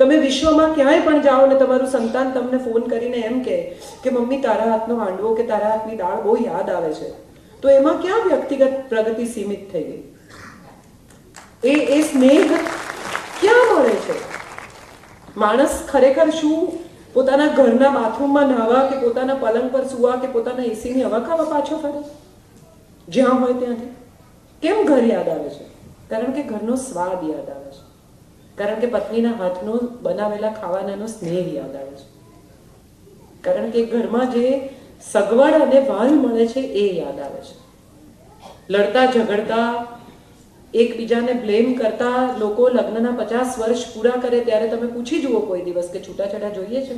તમે વિશ્વમાં ક્યાંય પણ જાઓ ને તમારું સંતાન તમને ફોન કરીને એમ કહે કે મમ્મી તારા હાથનો હાંડવો કે તારા હાથની દાળ બહુ યાદ આવે છે, તો એમાં ક્યાં વ્યક્તિગત પ્રગતિ સીમિત થઈ ગઈ? એ સ્નેહ ક્યાં મળે છે? માણસ ખરેખર શું પોતાના ઘરના બાથરૂમમાં નહાવા કે પોતાના પલંગ પર સુવા કે પોતાના એસીની હવા ખાવા પાછો ફરે જ્યાં હોય ત્યાંથી? કેમ ઘર યાદ આવે છે? કારણ કે ઘરનો સ્વાદ યાદ આવે છે, કારણ કે પત્નીના હાથનો બનાવેલા ખાવાનાનો સ્નેહ યાદ આવે છે, કારણ કે ઘરમાં જે સગવડ અને વાલ મળે છે એ યાદ આવે છે. લડતા ઝઘડતા એકબીજાને બ્લેમ કરતા લોકો લગ્નના 50 વર્ષ પૂરા કરે ત્યારે તમે પૂછી જુઓ કોઈ દિવસ કે છૂટાછેડા જોઈએ છે?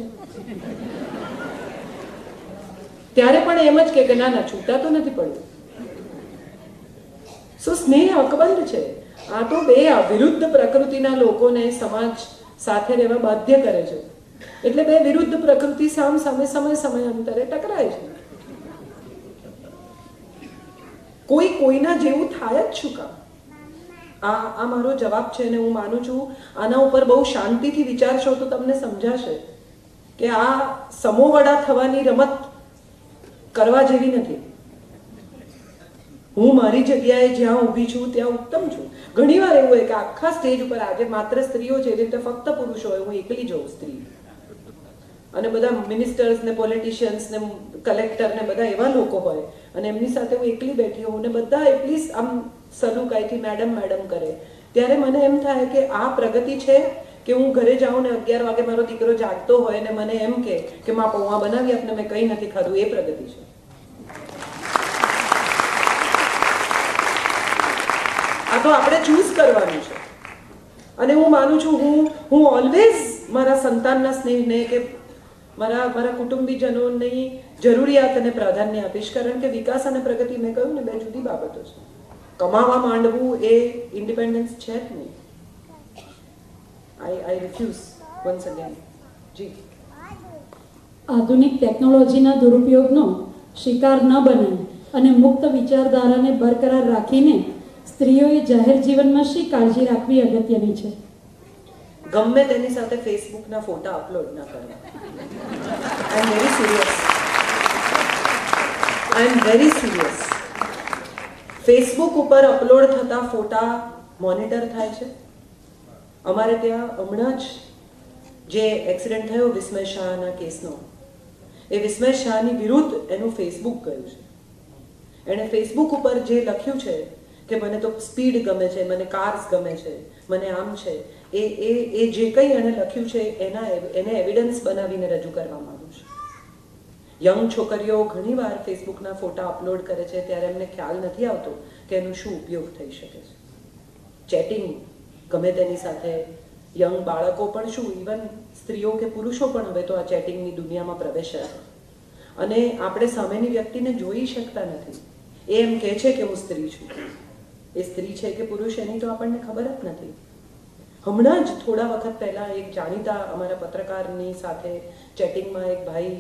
ત્યારે પણ એમ જ કે ના ના છૂટા તો નથી પડવું. સો સ્નેહ અકબંધ છે. આ તો બે વિરુદ્ધ પ્રકૃતિના લોકોને સમાજ સાથે રહેવા બાધ્ય કરે છે. એટલે બે વિરુદ્ધ પ્રકૃતિ સામ સામે સમય અંતરે ટકરાય છે. કોઈ કોઈના જેવું થાય જ શું કામ? આ મારો જવાબ છે ને હું માનું છું આના ઉપર બહુ શાંતિથી વિચારશો તો તમને સમજાશે કે આ સમોવડા થવાની રમત કરવા જેવી નથી. હું મારી જગ્યાએ જ્યાં ઊભી છું ત્યાં ઉત્તમ છું. ઘણીવાર એવું હોય કે આખા સ્ટેજ ઉપર આજે માત્ર સ્ત્રીઓ છે, એવી રીતે ફક્ત પુરુષો હોય, હું એકલી જોઉં સ્ત્રી. અને બધા મિનિસ્ટર્સ ને પોલિટિશિયન્સ ને કલેક્ટર ને બધા એવા લોકો હોય અને એમની સાથે હું એકલી બેઠી હોઉં ને બધા એટલીસ્ટ આમ સલુકાઈથી મેડમ મેડમ કરે, ત્યારે મને એમ થાય કે આ પ્રગતિ છે કે હું ઘરે જાઉં ને 11 વાગે મારો દીકરો જાગતો હોય ને મને એમ કે માં પૌવા બનાવી આપને મેં કંઈ નથી ખાધું, એ પ્રગતિ છે. આ તો આપણે ચૂઝ કરવાનું છે. અને હું માનું છું હું ઓલવેઝ મારા સંતાનના સ્નેહને કે મારા કુટુંબીજનોની જરૂરિયાતને પ્રાધાન્ય આપીશ, કારણ કે વિકાસ અને પ્રગતિ મેં કહ્યું ને બે જુદી બાબતો છે. કમાવા માંડવું એ ઇન્ડિપેન્ડન્સ છે જ નહીં. આઈ રિફ્યુઝ વન્સ અગેન. જી, આધુનિક ટેકનોલોજીના દુરુપયોગનો શિકાર ન બને અને મુક્ત વિચારધારાને બરકરાર રાખીને સ્ત્રીઓએ જાહેર જીવનમાં શી કાળજી રાખવી અગત્યની છે? ગમે તેની સાથે ફેસબુકના ફોટા અપલોડ ના કરવા. આઈ એમ વેરી સિરિયસ. ફેસબુક ઉપર અપલોડ થતા ફોટા મોનિટર થાય છે. અમારે ત્યાં હમણાં જ જે એક્સિડન્ટ થયો વિસ્મય શાહના કેસનો, એ વિસ્મય શાહની વિરુદ્ધ એનું ફેસબુક ગયું છે. એણે ફેસબુક ઉપર જે લખ્યું છે કે મને તો સ્પીડ ગમે છે, મને કાર્સ ગમે છે, મને આમ છે, એ જે કંઈ એણે લખ્યું છે એને એવિડન્સ બનાવીને રજૂ કરવા માંગુ છું. યંગ છોકરીઓ ઘણીવાર ફેસબુકના ફોટા અપલોડ કરે છે ત્યારે એમને ખ્યાલ નથી આવતો કે એનો શું ઉપયોગ થઈ શકે છે. ચેટિંગ ગમે તેની સાથે, યંગ બાળકો પણ શું, ઇવન સ્ત્રીઓ કે પુરુષો પણ હવે તો આ ચેટિંગની દુનિયામાં પ્રવેશ્યા છે. અને આપણે સામેની વ્યક્તિને જોઈ શકતા નથી. એ એમ કહે છે કે હું સ્ત્રી છું, એ સ્ત્રી છે કે પુરુષ એની તો આપણને ખબર જ નથી. હમણાં જ થોડા વખત પહેલાં એક જાણીતા અમારા પત્રકારની સાથે ચેટિંગમાં એક ભાઈ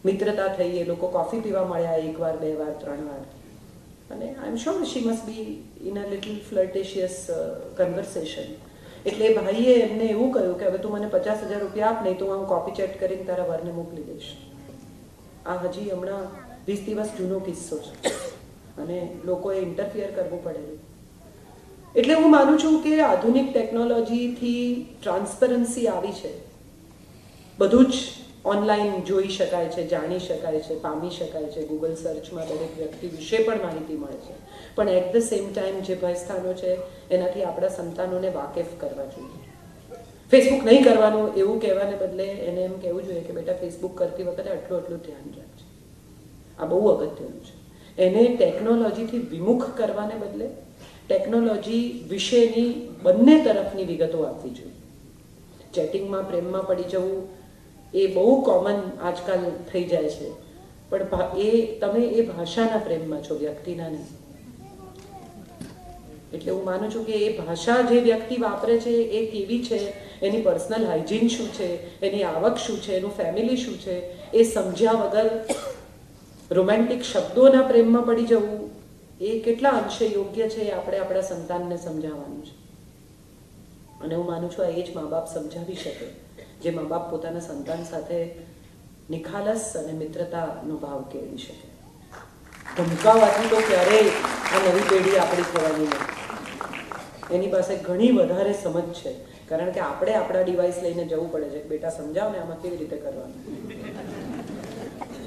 મિત્રતા થઈ, એ લોકો કોફી પીવા મળ્યા 1 વાર 2 વાર 3 વાર, અને I am sure she must be in a little flirtatious conversation. એટલે એ ભાઈએ એમને એવું કહ્યું કે હવે તું મને 50,000 રૂપિયા આપ, નહીં તો હું કોપી ચેટ કરીને તારા વરને મોકલી દઈશ. આ હજી હમણાં 20 દિવસ જૂનો કિસ્સો છે અને લોકોએ ઇન્ટરફિયર કરવું પડેલું. એટલે હું માનું છું કે આધુનિક ટેકનોલોજીથી ટ્રાન્સપરન્સી આવી છે. બધું જ ઓનલાઈન જોઈ શકાય છે, જાણી શકાય છે, પામી શકાય છે. ગૂગલ સર્ચમાં દરેક વ્યક્તિ વિશે પણ માહિતી મળે છે. પણ એટ ધ સેમ ટાઈમ જે ભયસ્થાનો છે એનાથી આપણા સંતાનોને વાકેફ કરવા જોઈએ. ફેસબુક નહીં કરવાનું એવું કહેવાને બદલે એને એમ કહેવું જોઈએ કે બેટા ફેસબુક કરતી વખતે આટલું ધ્યાન રાખજે. આ બહુ અગત્યનું છે. એને ટેકનોલોજીથી વિમુખ કરવાને બદલે ટેકનોલોજી વિશેની બંને તરફની વિગતો આપવી જોઈએ. ચેટિંગમાં પ્રેમમાં પડી જવું એ બહુ કોમન આજકાલ થઈ જાય છે, પણ તમે એ ભાષાના પ્રેમમાં છો, વ્યક્તિના નહીં. એટલે હું માનું છું કે એ ભાષા જે વ્યક્તિ વાપરે છે એ કેવી છે, એની પર્સનલ હાઇજીન શું છે, એની આવક શું છે, એનું ફેમિલી શું છે, એ સમજ્યા વગર રોમેન્ટિક શબ્દોના પ્રેમમાં પડી જવું એ કેટલા અંશે યોગ્ય છે એ આપણે આપણા સંતાનને સમજાવવાનું છે. અને હું માનું છું આ એ જ મા બાપ સમજાવી શકે જે મા બાપ પોતાના સંતાન સાથે નિખાલસ અને મિત્રતાનો ભાવ કેળવી શકે. ધમકાવાથી તો ક્યારેય આ નવી પેઢી આપણી થવાની નથી. એની પાસે ઘણી વધારે સમજ છે, કારણ કે આપણે આપણા ડિવાઇસ લઈને જવું પડે છે. બેટા સમજાવ ને આમાં કેવી રીતે કરવાનું.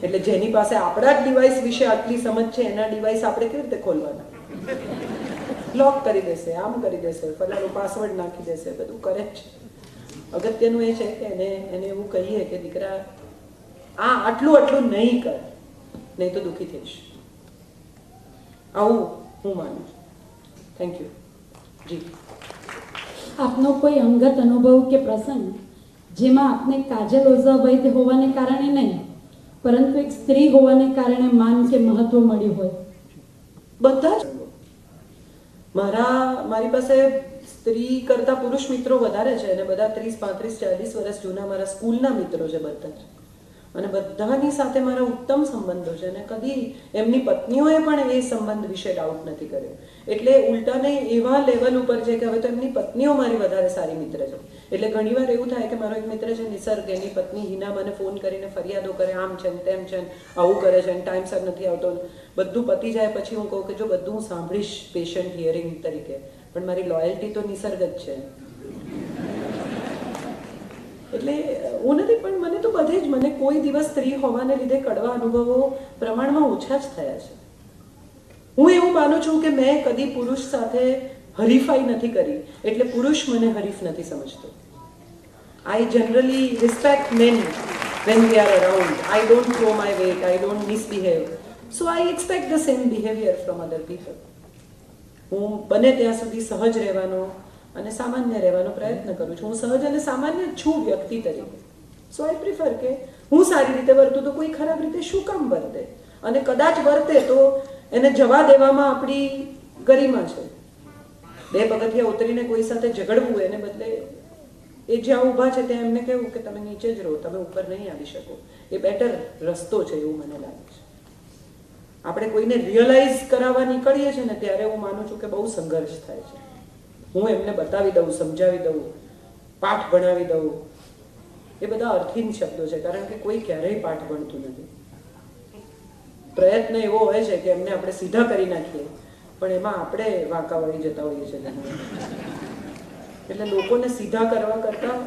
એટલે જેની પાસે આપણા જ ડિવાઇસ વિશે આટલી સમજ છે એના ડિવાઇસ આપણે કેવી રીતે ખોલવાના? લોક કરી દેશે, આમ કરી દેશે, ફલાણું પાસવર્ડ નાખી દેશે, બધું કરે જ છે. અગત્યનું એ છે કે એને એવું કહીએ કે દીકરા આટલું નહીં કર, નહીં તો દુઃખી થઈશ. આવું હું માનું છું. Thank you. જી, આપનો કોઈ અંગત અનુભવ કે પ્રસંગ જેમાં આપને કાજલ ઓઝા વૈદ્ય હોવાને કારણે નહીં, પરંતુ એક સ્ત્રી હોવાને કારણે માન કે મહત્વ મળ્યું હોય? બધા જ. મારી પાસે સ્ત્રી કરતા પુરુષ મિત્રો વધારે છે અને બધા 30, 35, 40 વર્ષ જૂના મારા સ્કૂલના મિત્રો છે બધા જ. અને બધાની સાથે મારા ઉત્તમ સંબંધો છે અને કદી એમની પત્નીઓએ પણ એ સંબંધ વિશે ડાઉટ નથી કર્યો. એટલે ઉલટાને એવા લેવલ ઉપર છે કે હવે તો એમની પત્નીઓ મારી વધારે સારી મિત્ર છે. એટલે ઘણીવાર એવું થાય કે મારો એક મિત્ર છે નિસર્ગ, એની પત્ની હિના મને ફોન કરીને ફરિયાદો કરે, આમ છે ને તેમ છે ને આવું કરે છે ને ટાઈમસર નથી આવતો. બધું પતી જાય પછી હું કહું કે જો બધું હું સાંભળીશ પેશન્ટ હિયરિંગ તરીકે, પણ મારી લોયલ્ટી તો નિસર્ગ જ છે. એટલે હું નથી, પણ મને તો બધે જ મને કોઈ દિવસ સ્ત્રી હોવાને લીધે કડવા અનુભવો પ્રમાણમાં ઓછા જ થયા છે. હું એવું માનું છું કે મેં કદી પુરુષ સાથે હરીફાઈ નથી કરી, એટલે પુરુષ મને હરીફ નથી સમજતો. I generally respect men when they are around. I don't throw my weight, I don't misbehave. So I expect the same behavior from other people. હું બને ત્યાં સુધી સહજ રહેવાનો અને સામાન્ય રહેવાનો પ્રયત્ન કરું છું. હું સહજ અને સામાન્ય છું વ્યક્તિ તરીકે. સો આઈ પ્રિફર કે હું સારી રીતે વર્તું તો કોઈ ખરાબ રીતે શું કામ વર્તે, અને કદાચ વર્તે તો એને જવા દેવામાં આપણી ગરિમા છે. 2 પગથિયા ઉતરીને કોઈ સાથે ઝઘડવું એને બદલે એ જ્યાં ઊભા છે ત્યાં એમને કહેવું કે તમે નીચે જ રહો, તમે ઉપર નહીં આવી શકો. એ બેટર રસ્તો છે એવું મને લાગે છે. આપણે કોઈને રિયલાઇઝ કરાવવા નીકળીએ છીએ ને ત્યારે હું માનું છું કે બહુ સંઘર્ષ થાય છે. હું એમને બતાવી દઉં, સમજાવી દઉં, પાઠ ભણાવી દઉં, એ બધા અર્થહીન શબ્દો છે, કારણ કે કોઈ ક્યારેય પાઠ ભણતું નથી. પ્રયત્ન એવો હોય છે કે એમને આપણે સીધા કરી નાખીએ, પણ એમાં આપણે વાંકા વળી જતા હોઈએ છીએ. એટલે લોકોને સીધા કરવા કરતાં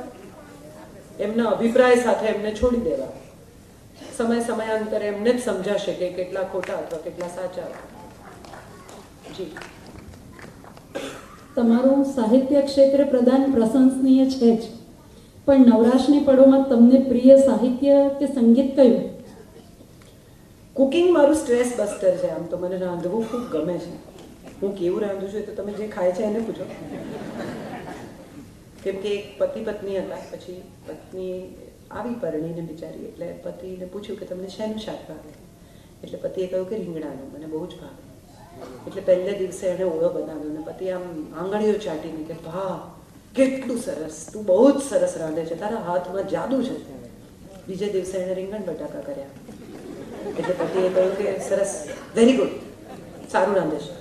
એમના અભિપ્રાય સાથે એમને છોડી દેવા. સમયાંતરે એમને જ સમજાશે કે કેટલા ખોટા અથવા કેટલા સાચા. જી, તમારું સાહિત્ય ક્ષેત્રે પ્રદાન પ્રશંસનીય છે જ, પણ નવરાશની પળોમાં તમને પ્રિય સાહિત્ય કે સંગીત કયું? કુકિંગ મારું સ્ટ્રેસ બસ્ટર છે. આમ તો મને રાંધવું ખૂબ ગમે છે. હું કેવું રાંધું છું એ તો તમે જે ખાય છે એને પૂછો. કેમ કે એક પતિ પત્ની હતા, પછી પત્ની આવી પરણીને બિચારી, એટલે પતિને પૂછ્યું કે તમને શેનું શાક ભાવે? એટલે પતિએ કહ્યું કે રીંગણાનું, મને બહુ જ ભાવે. એટલે પહેલે દિવસે એણે ઓળો બનાવ્યો ને પતિ આમ આંગળીઓ ચાટીને કે વાહ કેટલું સરસ, તું બહુ જ સરસ રાંધે છે, તારા હાથમાં જાદુ છે. બીજે દિવસે એણે રીંગણ બટાકા કર્યા, એટલે પતિએ કહ્યું કે સરસ, વેરી ગુડ, સારું રાંધે છે.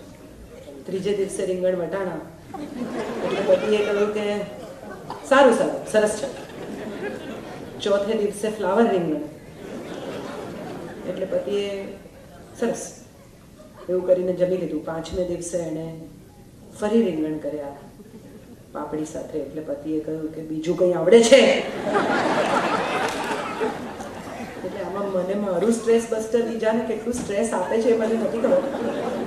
ત્રીજે દિવસે રીંગણ વટાણા, એટલે પતિએ કહ્યું કે સારું સરસ છે. ચોથે દિવસે ફ્લાવર રીંગણ, એટલે પતિએ સરસ એવું કરીને જમી લીધું. 5મે દિવસે એણે ફરી રીંગણ કર્યા પાપડી સાથે, એટલે પતિએ કહ્યું કે બીજું કંઈ આવડે છે? એટલે આમાં મને મારું સ્ટ્રેસ બસ્ટર બીજાને કેટલું સ્ટ્રેસ આપે છે એ મને નથી ખબર.